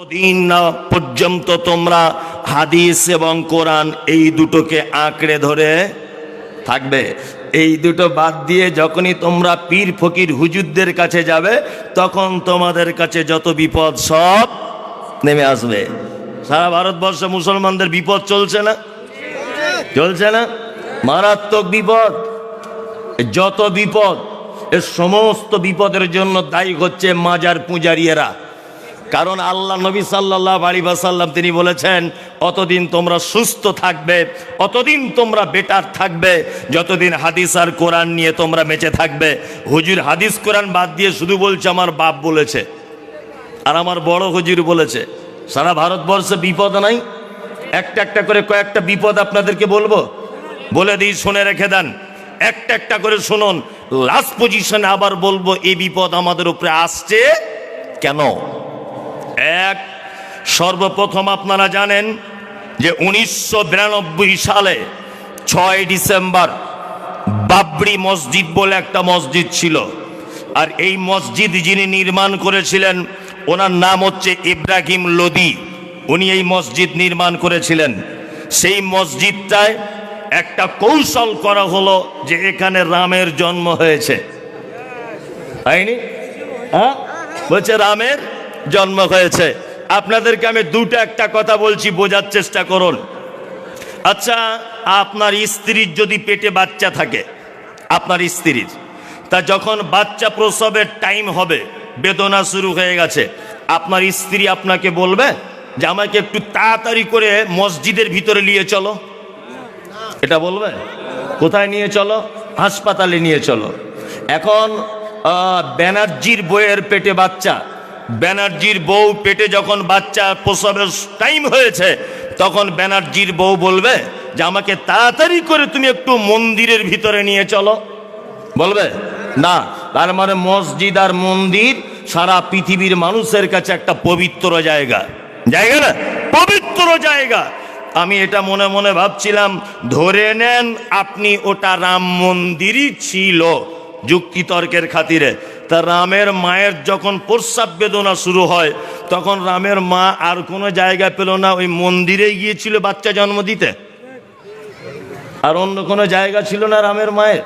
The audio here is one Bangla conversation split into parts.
দিন না পর্যন্ত তোমরা হাদিস এবং কোরআন এই দুটোকে আঁকড়ে ধরে থাকবে। এই দুটো বাদ দিয়ে যখনই তোমরা পীর ফকির হুজুরদের কাছে যাবে, তখন তোমাদের কাছে যত বিপদ সব নেমে আসবে। সারা ভারতবর্ষে মুসলমানদের বিপদ চলছে না? চলছে না? মারাত্মক বিপদ। যত বিপদ, এর সমস্ত বিপদের জন্য দায়ী হচ্ছে মাজার পূজারীরা। কারণ আল্লাহ নবী সাল্লাল্লাহু আলাইহি ওয়াসাল্লাম তিনি বলেছেন, অতদিন তোমরা সুস্থ থাকবে, অতদিন তোমরা বেটার থাকবে, যতদিন হাদিস আর কোরআন নিয়ে তোমরা বেঁচে থাকবে। হুজুর হাদিস কোরআন বাদ দিয়ে শুধু বলছে আমার বাপ বলেছে আর আমার বড় হুজুর বলেছে। সারা ভারতবর্ষে বিপদ নাই? একটা একটা করে কয়েকটা বিপদ আপনাদেরকে বলবো, বলে দিই, শুনে রেখে দেন। একটা একটা করে শুনুন, লাস্ট পজিশনে আবার বলবো এই বিপদ আমাদের উপরে আসছে কেন। এক, সর্বপ্রথম আপনারা জানেন যে 1992 সালে 6 ডিসেম্বর বাবরি মসজিদ বলে একটা মসজিদ ছিল, আর এই মসজিদ যিনি নির্মাণ করেছিলেন ওনার নাম হচ্ছে ইব্রাহিম লোদি। উনি এই মসজিদ নির্মাণ করেছিলেন। সেই মসজিদটায় একটা কৌশল করা হলো যে এখানে রামের জন্ম হয়েছে, হয়নি? হ্যাঁ, বলছে রামের জন্ম হয়েছে। আপনাদেরকে আমি দুটো একটা কথা বলছি, বোঝার চেষ্টা করুন। আচ্ছা, আপনার স্ত্রীর যদি পেটে বাচ্চা থাকে, আপনার স্ত্রীর, তা যখন বাচ্চা প্রসবের টাইম হবে, বেদনা শুরু হয়ে গেছে, আপনার স্ত্রী আপনাকে বলবে যে আমাকে একটু তাড়াতাড়ি করে মসজিদের ভিতরে নিয়ে চলো? এটা বলবে? কোথায় নিয়ে চলো? হাসপাতালে নিয়ে চলো। এখন ব্যানার্জির বউয়ের পেটে বাচ্চা, ব্যানার্জির বউ পেটে যখন বাচ্চা প্রসবের টাইম হয়েছে, তখন ব্যানার্জির বউ বলবে যে আমাকে তাড়াতাড়ি করে তুমি একটু মন্দিরের ভিতরে নিয়ে চলো? বলবে না। তার মানে মসজিদ আর মন্দির সারা পৃথিবীর মানুষের কাছে একটা পবিত্র জায়গা, জায়গা না? পবিত্র জায়গা। আমি এটা মনে মনে ভাবছিলাম, ধরে নেন আপনি ওটা রাম মন্দিরই ছিল যুক্তিতর্কের খাতিরে, তা রামের মায়ের যখন প্রস্রাব বেদনা শুরু হয়, তখন রামের মা আর কোনো জায়গা পেল না, ওই মন্দিরেই গিয়েছিল বাচ্চা জন্ম দিতে, আর অন্য কোনো জায়গা ছিল না রামের মায়ের।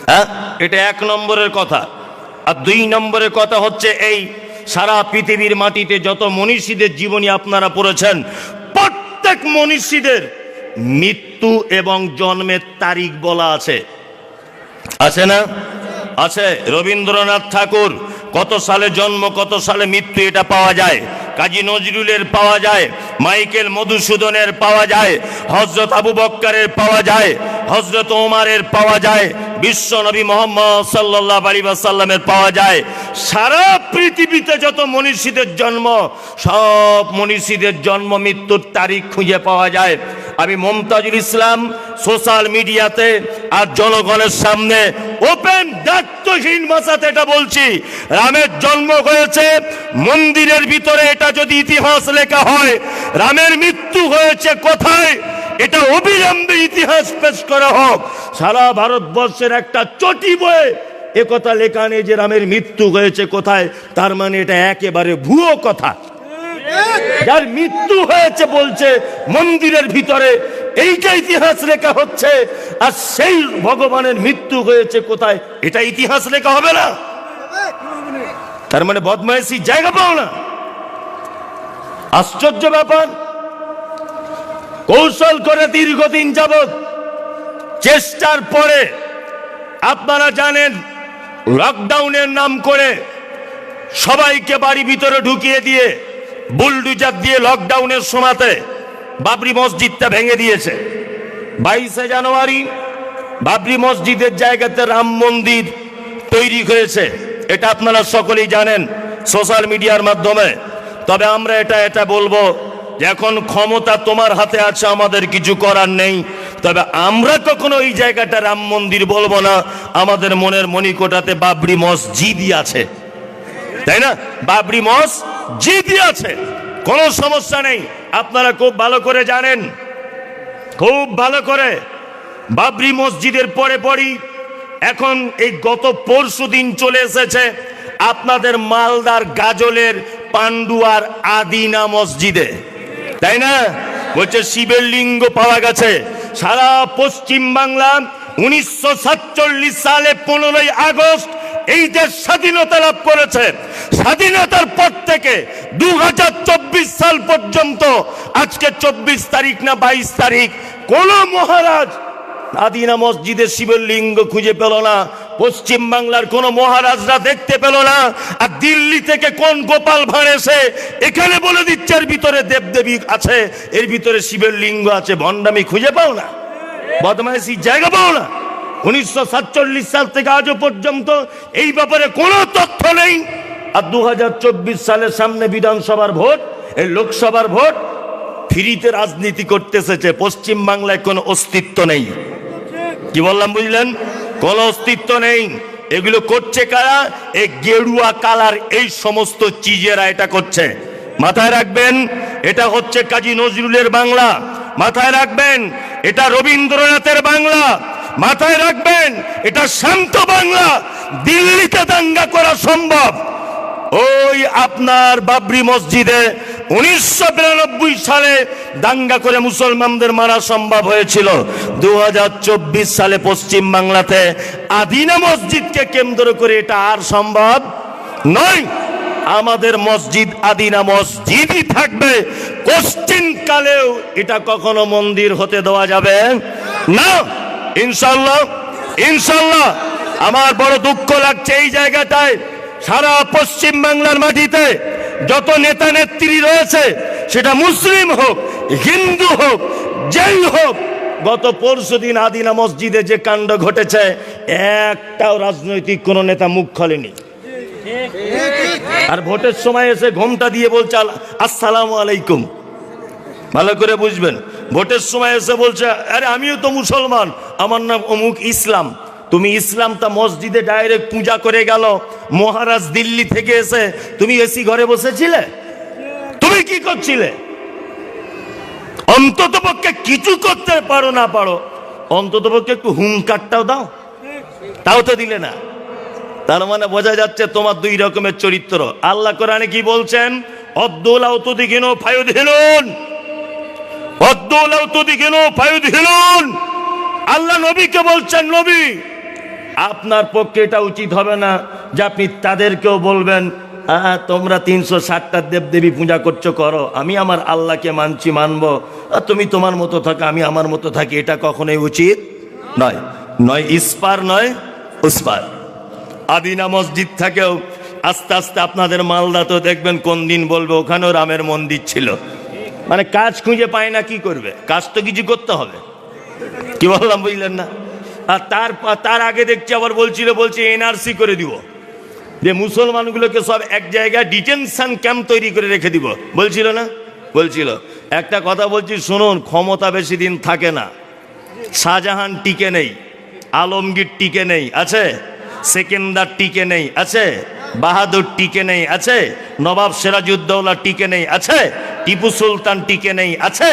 হ্যাঁ, এটা 1 নম্বরের কথা। আর 2 নম্বরের কথা হচ্ছে, এই সারা পৃথিবীর মাটিতে যত মনীষীদের জীবনী আপনারা পড়েছেন, প্রত্যেক মনীষীদের মৃত্যু এবং জন্মের তারিখ বলা আছে, আছে না? আছে। রবীন্দ্রনাথ ঠাকুর কত সালে জন্ম, কত সালে মৃত্যু, এটা পাওয়া যায়। কাজী নজরুলের পাওয়া যায়, মাইকেল মধুসূদনের পাওয়া যায়, হযরত আবু বক্করের পাওয়া যায়, হযরত ওমরের পাওয়া যায়, বিশ্ব নবী মুহাম্মদ সাল্লাল্লাহু আলাইহি ওয়াসাল্লামের পাওয়া যায়। সারা পৃথিবীতে যত মনীষীদের জন্ম, সব মনীষীদের জন্ম মৃত্যুর তারিখ খুঁজে পাওয়া যায়। আমি মুমতাজুল ইসলাম সোশ্যাল মিডিয়াতে আর জনগণের সামনে ওপেন দায়িত্বহীন ভাষাতে এটা বলছি, রামের জন্ম হয়েছে মন্দিরের ভিতরে, এটা যদি ইতিহাস লেখা হয়, রামের মৃত্যু হয়েছে কোথায়, এটা অবিলম্বে ইতিহাস পেশ করা হোক। সারা ভারতবর্ষের একটা চটি বইয়ে একথা লেখা নেই যে রামের মৃত্যু হয়েছে কোথায়। তার মানে এটা একেবারে ভুয়ো কথা। যার মৃত্যু হয়েছে বলছে মন্দিরের ভিতরে, এইটা ইতিহাস লেখা হচ্ছে, আর সেই ভগবানের মৃত্যু হয়েছে কোথায়, এটা ইতিহাস লেখা হবে না। তার মানে বদমাইশি জায়গা পাও না। আশ্চর্য ব্যাপার। কৌশল করে দীর্ঘদিন যাবৎ চেষ্টার পরে আপনারা জানেন, লকডাউনের নাম করে সবাইকে বাড়ি ভিতরে ঢুকিয়ে দিয়ে বুলডুজার দিয়ে লকডাউনের সময়তে বাবরি মসজিদটা ভেঙে দিয়েছে। 22শে জানুয়ারি বাবরি মসজিদের জায়গাতে রাম মন্দির তৈরি হয়েছে, এটা আপনারা সকলেই জানেন সোশ্যাল মিডিয়ার মাধ্যমে। তবে আমরা এটা বলবো যে এখন ক্ষমতা তোমার হাতে আছে, আমাদের কিছু করার নেই। তবে আমরা কখনো এই জায়গাটা রাম মন্দির বলবো না। আমাদের মনের মণিকোটাতে বাবরি মসজিদই আছে, তাই না? বাবরি মসজিদই আছে, কোনো সমস্যা নেই। আপনারা খুব ভালো করে জানেন, খুব ভালো করে, বাবরি মসজিদের পরে পরই এখন এই গত পরশু দিন চলে এসেছে আপনাদের মালদার গাজলের পান্ডুয়ার আদিনা মসজিদে, তাই না? বলছে শিবের লিঙ্গ পাওয়া গেছে সারা পশ্চিম বাংলা। 1947 সালে 15ই আগস্ট এই দেশ স্বাধীনতা লাভ করেছে। স্বাধীনতার পর থেকে 2024 সাল পর্যন্ত, আজকে 24 তারিখ না 22 তারিখ, কোন মহারাজ আদিনা মসজিদে শিবের লিঙ্গ খুঁজে পেল না। পশ্চিম বাংলার কোন মহারাজরা দেখতে পেল না। আর দিল্লি থেকে কোন গোপাল ভাঁড় এসে এখানে বলে দিচ্ছে এর ভিতরে দেবদেবী আছে, এর ভিতরে শিবের লিঙ্গ আছে। ভণ্ডামি খুঁজে পাও না, বদমাইশি জায়গা পাও না। 1947 সাল থেকে আজও পর্যন্ত এই ব্যাপারে কোনো তথ্য নেই। আর 2024 সালের সামনে বিধানসভার ভোট, এই লোকসভার ভোট, ফ্রিতে রাজনীতি করতে এসেছে। পশ্চিম বাংলায় কোনো অস্তিত্ব নেই। কি বললাম বুঝলেন? কোনো অস্তিত্ব নেই। এগুলো করছে কারা? এই গেরুয়া কালার এই সমস্ত চিজেরা এটা করছে। মাথায় রাখবেন, এটা হচ্ছে কাজী নজরুলের বাংলা। মাথায় রাখবেন, এটা রবীন্দ্রনাথের বাংলা। মাথায় রাখবেন, এটা শান্ত বাংলা। দিল্লিতে দাঙ্গা করা সম্ভব। ওই আপনার বাবরি মসজিদে 1992 সালে দাঙ্গা করে মুসলমানদের মারা সম্ভব হয়েছিল। 2024 সালে পশ্চিম বাংলাতে আদিনা মসজিদকে কেন্দ্র করে এটা আর সম্ভব নয়। আমাদের মসজিদ আদিনা মসজিদই থাকবে। কোশ্চিন কালেও এটা কখনো মন্দির হতে দেওয়া যাবে না, ইনশাল্লাহ। ইনশাল্লাহ। আমার বড় দুঃখ লাগছে এই জায়গাটায়, সারা পশ্চিম বাংলার মাটিতে যত নেতা নেত্রী রয়েছে, সেটা মুসলিম হোক, হিন্দু হোক, যেই হোক, গত পরশুদিন আদিনা মসজিদে যে কাণ্ড ঘটেছে, একটাও রাজনৈতিক কোন নেতা মুখ খোলেনি। আর ভোটের সময় এসে ঘোমটা দিয়ে বলছে আসসালামু আলাইকুম। ভালো করে বুঝবেন, ভোটের সময় এসে বলছে আরে আমিও তো মুসলমান, আমার নাম অমুক ইসলাম। তুমি ইসলামটা মসজিদে ডাইরেক্ট পূজা করে গেল। মহারাজ দিল্লি থেকে এসে তুমি এসি ঘরে বসেছিলে? তুমি কি করছিলে? অন্তত পক্ষে কিছু করতে পারো না পারো, অন্তত পক্ষে একটু হুঙ্কারটাও দাও, তাও তো দিলে না। তার মানে বোঝা যাচ্ছে তোমার দুই রকমের চরিত্র। আল্লাহ কোরআনে কি বলছেন? আল্লাহ নবীকে বলছেন, নবী আপনার পক্ষে এটা উচিত হবে না যে আপনি তাদেরকেও বলবেন তোমরা 360টা দেবদেবী পূজা করছো, করো, আমি আমার আল্লাহকে মানছি, মানবো, আর তুমি তোমার মতো থাকো, আমি আমার মতো থাকি। এটা কখনোই উচিত নয়। নয় ইস্পার, নয় উস্পার। আদিনা মসজিদ থেকেও আস্তে আস্তে আপনাদের মালদা তো দেখবেন কোন দিন বলবে ওখানেও রামের মন্দির ছিল। মানে কাজ খুঁজে পায় না, কি করবে? কাজ তো কিছু করতে হবে। কি বললাম বুঝলেন না? আর তার আগে দেখছি আবার বলছে এনআরসি করে দিব, যে মুসলমানগুলোকে সব এক জায়গায় ডিটেনশন ক্যাম্প তৈরি করে রেখে দিব, বলছিল না? বলছিল। একটা কথা বলছি শুনুন, ক্ষমতা বেশি দিন থাকে না। শাহজাহান টিকে নেই, আলমগীর টিকে নেই, আছে? সেকেন্দার টিকে নেই, আছে? বাহাদুর টিকে নেই, আছে? নবাব সিরাজউদ্দৌলা টিকে নেই, আছে? টিপু সুলতান টিকে নেই, আছে?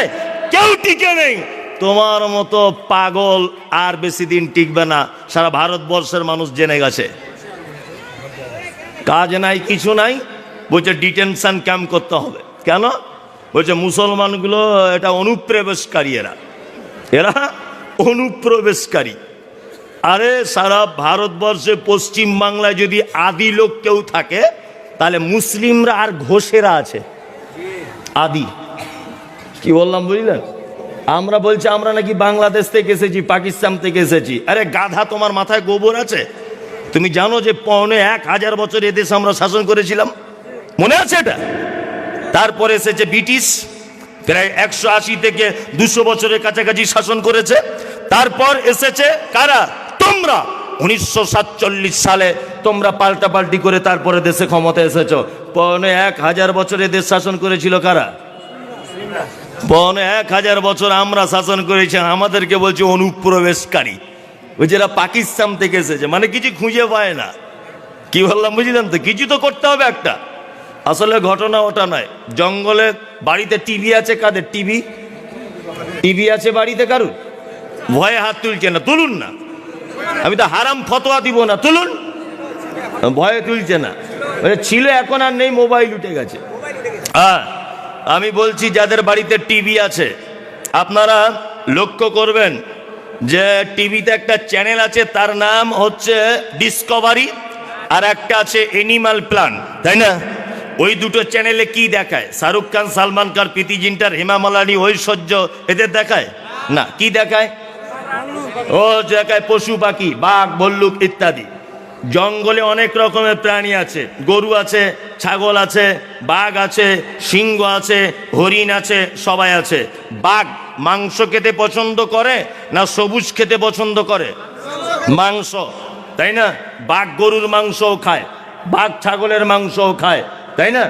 কেউ টিকে নেই। তোমার মতো পাগল আর বেশি দিন টিকবে না, সারা ভারতবর্ষের মানুষ জেনে গেছে। কাজ নাই, কিছু নাই, বলছে ডিটেনশন ক্যাম্প করতে হবে। কেন? বলছে মুসলমানগুলো এটা অনুপ্রবেশকারী, এরা অনুপ্রবেশকারী। আরে সারা ভারতবর্ষে পশ্চিম বাংলায় যদি আদি লোক কেউ থাকে, তাহলে মুসলিমরা আর ঘোষেরা আছে। আদি কি বললাম বুঝলেন? আমরা বলছি আমরা নাকি বাংলাদেশ থেকে এসেছি, পাকিস্তান থেকে এসেছি। আরে গাধা, তোমার মাথায় গোবর আছে? তুমি জানো যে 1000 বছর এদেশ আমরা শাসন করেছিলাম? মনে আছে এটা? তারপরে এসেছে ব্রিটিশ, প্রায় 180 থেকে 200 বছরের কাছাকাছি শাসন করেছে। তারপর এসেছে কারা? তোমরা। 1947 সালে তোমরা পাল্টাপাল্টি করে তারপরে দেশে ক্ষমতা এসেছো। 1000 বছরে দেশ শাসন করেছিল কারা? 1000 বছর আমরা শাসন করেছি, আমাদেরকে বলছে অনুপ্রবেশকারী। ওই যারা পাকিস্তান থেকে এসেছে, মানে কিছু খুঁজে পায় না। কি বললাম বুঝলেন তো? কিছু তো করতে হবে একটা। আসলে ঘটনা ওটা নয়। জঙ্গলে বাড়িতে টিভি আছে কাদের? টিভি আছে বাড়িতে কারুর? ভয়ে হাত তুলছে না, তুলুন না। আমি তো হারাম ফতোয়া দিব না, তুলুন। ভয়ে তুলছে না, ছিল, এখন আর নেই, মোবাইল উঠে গেছে। হ্যাঁ, আমি বলছি যাদের বাড়িতে টিভি আছে আপনারা লক্ষ্য করবেন যে টিভিতে একটা চ্যানেল আছে, তার নাম হচ্ছে ডিসকভারি, আর একটা আছে এনিম্যাল প্ল্যান, তাই না? ওই দুটো চ্যানেলে কি দেখায়? শাহরুখ খান, সালমান খান, প্রীতি জিন্টার, হেমা মালিনী, ঐশ্বর্য, এদের দেখায় না? কি দেখায়? ও দেখায় পশু পাখি, বাঘ, ভল্লুক ইত্যাদি। জঙ্গলে অনেক রকমের প্রাণী আছে, গরু আছে, ছাগল আছে, বাঘ আছে, সিংহ আছে, হরিণ আছে, সবাই আছে। বাঘ মাংস খেতে পছন্দ করে না সবুজ খেতে পছন্দ করে? মাংস, তাই না? বাঘ গরুর মাংসও খায়, বাঘ ছাগলের মাংসও খায়, তাই না?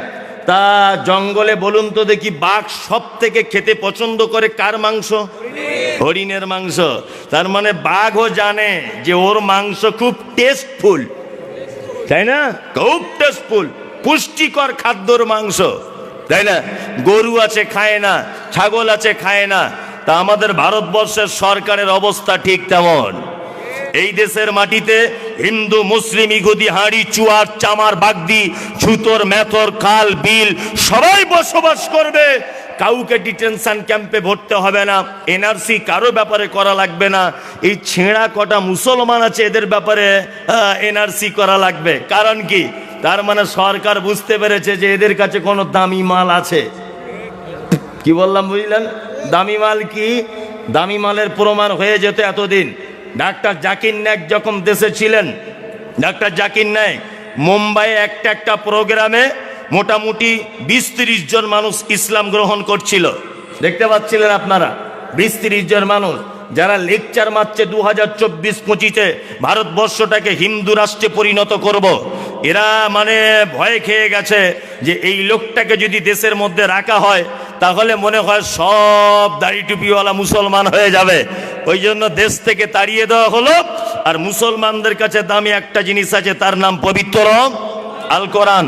তা জঙ্গলে বলুন তো দেখি, বাঘ সব থেকে খেতে পছন্দ করে কার মাংস? হরিণের মাংস। তার মানে বাঘও জানে যে ওর মাংস খুব টেস্টফুল, তাই না? খুব টেস্টফুল, পুষ্টিকর খাদ্যর মাংস, তাই না? গরু আছে খায় না, ছাগল আছে খায় না। তা আমাদের ভারতবর্ষের সরকারের অবস্থা ঠিক তেমন। এই দেশের মাটিতে হিন্দু, মুসলিম, ইহুদি, হাঁড়ি, চুয়ার, চামার, বাগদি, ছুতর, মেথর, খাল, বিল সবাই বসবাস করবে। কাউকে ডিটেনশন ক্যাম্পে ভরতে হবে না, এনআরসি কারো ব্যাপারে করা লাগবে না। এই ছেঁড়া কটা মুসলমান আছে এদের ব্যাপারে এনআরসি করা লাগবে। কারণ কি? তার মানে সরকার বুঝতে পেরেছে যে এদের কাছে কোনো দামি মাল আছে। কি বললাম বুঝলেন? দামি মাল কি? দামি মালের প্রমাণ হয়ে যেত এতদিন। ডাক্তার জাকির নায়েক যখন দেশে ছিলেন, ডাক্তার জাকির নায়েক মুম্বাইয়ে একটা প্রোগ্রামে মোটামুটি 20-30 জন মানুষ ইসলাম গ্রহণ করছিল। দেখতে পাচ্ছিলেন আপনারা? 20-30 জন মানুষ যারা লেকচার মারছে 2024-25-এ ভারতবর্ষটাকে হিন্দু রাষ্ট্রে পরিণত করব। এরা মানে ভয় খেয়ে গেছে যে এই লোকটাকে যদি দেশের মধ্যে রাখা হয় তাহলে মনে হয় সব দাড়ি টুপিওয়ালা মুসলমান হয়ে যাবে। ওই জন্য দেশ থেকে তাড়িয়ে দেওয়া হলো। আর মুসলমানদের কাছে দামি একটা জিনিস আছে, তার নাম পবিত্র আল কোরআন।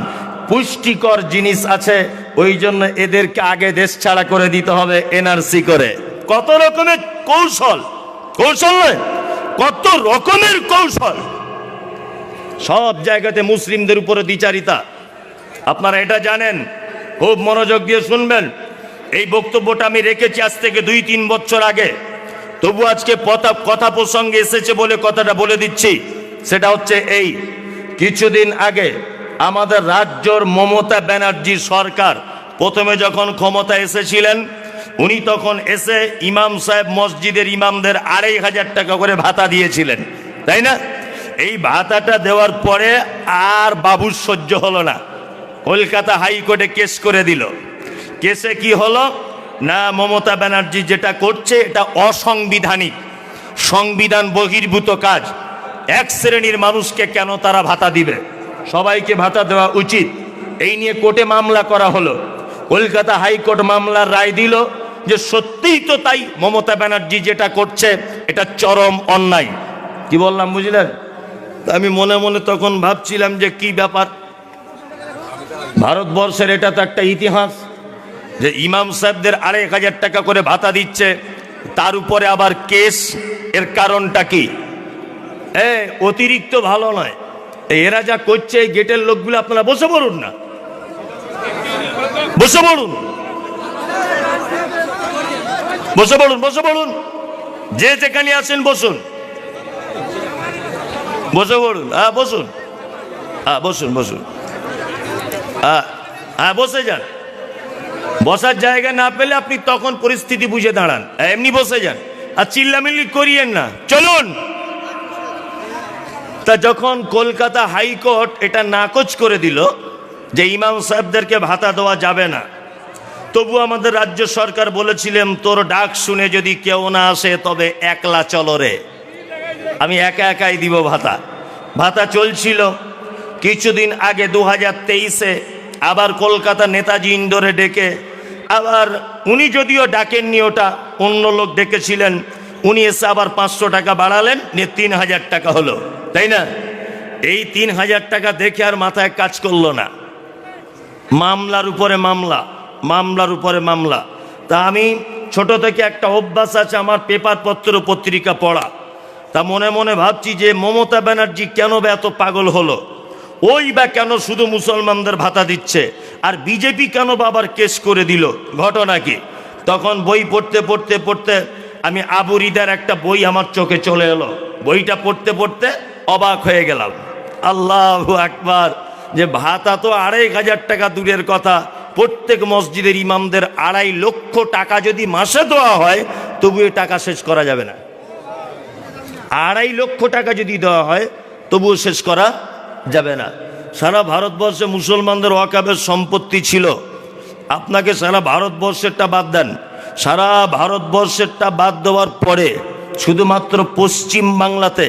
পুষ্টিকর জিনিস আছে, ওই জন্য এদেরকে আগে দেশ ছাড়া করে দিতে হবে এনআরসি করে। কত রকমের কৌশল, কৌশল নয়, কত রকমের কৌশল। সব জায়গাতে মুসলিমদের উপরে দ্বিচারিতা। আপনারা এটা জানেন, খুব মনোযোগ দিয়ে শুনবেন। এই বক্তব্যটা আমি রেখেছি আজ থেকে 2-3 বছর আগে, তবু আজকে কথা প্রসঙ্গে এসেছে বলে কথাটা বলে দিচ্ছি। সেটা হচ্ছে এই, কিছুদিন আগে আমাদের রাজ্যর মমতা ব্যানার্জি সরকার প্রথমে যখন ক্ষমতা এসেছিলেন, উনি তখন এসে ইমাম সাহেব মসজিদের ইমামদের 2500 টাকা করে ভাতা দিয়েছিলেন, তাই না? এই ভাতাটা দেওয়ার পরে আর বাবুর সহ্য হলো না, কলকাতা হাইকোর্টে কেস করে দিল। কেসে কি হলো না, মমতা ব্যানার্জি যেটা করছে এটা অসাংবিধানিক, সংবিধান বহির্ভূত কাজ। এক শ্রেণীর মানুষকে কেন তারা ভাতা দিবে? সবাইকে ভাতা দেওয়া উচিত। এই নিয়ে কোর্টে মামলা করা হলো। কলকাতা হাইকোর্ট মামলার রায় দিল যে সত্যিই তো তাই, মমতা ব্যানার্জি যেটা করছে এটা চরম অন্যায়। কি বললাম বুঝলেন? আমি মনে মনে তখন ভাবছিলাম যে কি ব্যাপার, ভারতবর্ষের এটা তো একটা ইতিহাস যে ইমাম সাহেবদের 2500 টাকা করে ভাতা দিচ্ছে, তার উপরে আবার কেস। এর কারণটা কি? অতিরিক্ত ভালো নয় এরা যা করছে। এই গেটের লোকগুলো আপনারা বসে পড়ুন না, বসে পড়ুন, বসে পড়ুন, বসে পড়ুন, যে যেখানে আছেন বসুন, বসে পড়ুন। হ্যাঁ বসুন, হ্যাঁ বসুন, বসুন, হ্যাঁ বসে যান। বসার জায়গা না পেলে আপনি তখন পরিস্থিতি বুঝে দাঁড়ান, এমনি বসে যান আর চিল্লামিল্লি করিয়েন না, চলুন। তা যখন কলকাতা হাইকোর্ট এটা নাকচ করে দিল যে ইমাম সাহেবদেরকে ভাতা দেওয়া যাবে না, তবু আমাদের রাজ্য সরকার বলেছিলেন তোর ডাক শুনে যদি কেউ না আসে তবে একলা চলো রে, আমি একা একাই দিব ভাতা। ভাতা চলছিল। কিছুদিন আগে 2023-এ আবার কলকাতা নেতাজি ইন্ডোরে ডেকে, আবার উনি যদিও ডাকেননি, ওটা অন্য লোক ডেকেছিলেন, উনি এসে আবার 500 টাকা বাড়ালেন, নিয়ে 3000 টাকা হলো, তাই না? এই 3000 টাকা দেখে আর মাথায় কাজ করলো না। মামলার উপরে মামলা, মামলার উপরে মামলা। তা আমি ছোট থেকে একটা অভ্যাস আছে আমার পেপার পত্র পত্রিকা পড়া। তা মনে মনে ভাবছি যে মমতা ব্যানার্জি কেন বা এত পাগল হলো, ওই বা কেন শুধু মুসলমানদের ভাতা দিচ্ছে আর বিজেপি কেন বাবার কেস করে দিল, ঘটনা কি? তখন বই পড়তে পড়তে পড়তে আমি আবু রিদার একটা বই আমার চোখে চলে এলো। বইটা পড়তে পড়তে অবাক হয়ে গেলাম। আল্লাহু আকবার! যে ভাতা তো 2,500 টাকা দূরের কথা, প্রত্যেক মসজিদের ইমামদের 2.5 লক্ষ টাকা যদি মাসে দেওয়া হয় তবু এই টাকা শেষ করা যাবে না। 2.5 লক্ষ টাকা যদি দেওয়া হয় তবুও শেষ করা যাবে না। সারা ভারতবর্ষে মুসলমানদের ওয়াকাবের সম্পত্তি ছিল। আপনাকে সারা ভারতবর্ষেরটা বাদ দেন, সারা ভারতবর্ষেরটা বাদ দেওয়ার পরে শুধুমাত্র পশ্চিম বাংলাতে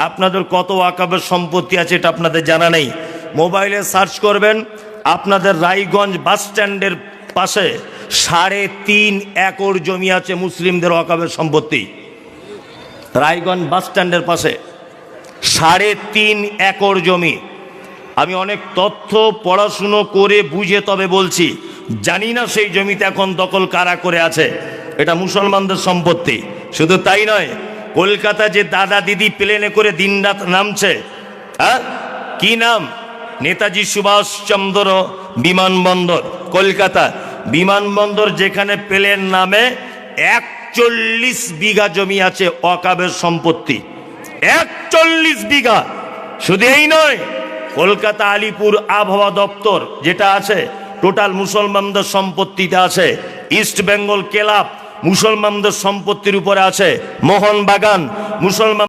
আপনাদের কত ওয়াকাবের সম্পত্তি আছে এটা আপনাদের জানা নেই। মোবাইলে সার্চ করবেন, আপনাদের রায়গঞ্জ বাস স্ট্যান্ডের পাশে 3.5 একর জমি আছে মুসলিমদের ওয়াকাবের সম্পত্তি। রায়গঞ্জ বাস স্ট্যান্ডের পাশে 3.5 একর জমি। আমি অনেক তথ্য পড়াশুনো করে বুঝে তবে বলছি, জানি না সেই জমিতে এখন দখল কারা করে আছে। এটা মুসলমানদের সম্পত্তি। শুধু তাই নয়, কলকাতা যে দাদা দিদি প্লেনে করে দিনরাত নামছে, হ্যাঁ কি নাম? নেতাজি সুভাষচন্দ্র বিমানবন্দর, কলকাতা বিমানবন্দর, যেখানে প্লেন নামে 41 বিঘা জমি আছে ওয়াকাবের সম্পত্তি। 41 বিঘা। শুধু এই নয়, কলকাতা আলিপুর আবহাওয়া দপ্তর যেটা আছে, টোটাল মুসলমানদের সম্পত্তিতে আছে। ইস্ট বেঙ্গল ক্লাব মুসলমানদের সম্পত্তির উপরে আছে। মোহনবাগান মুসলমান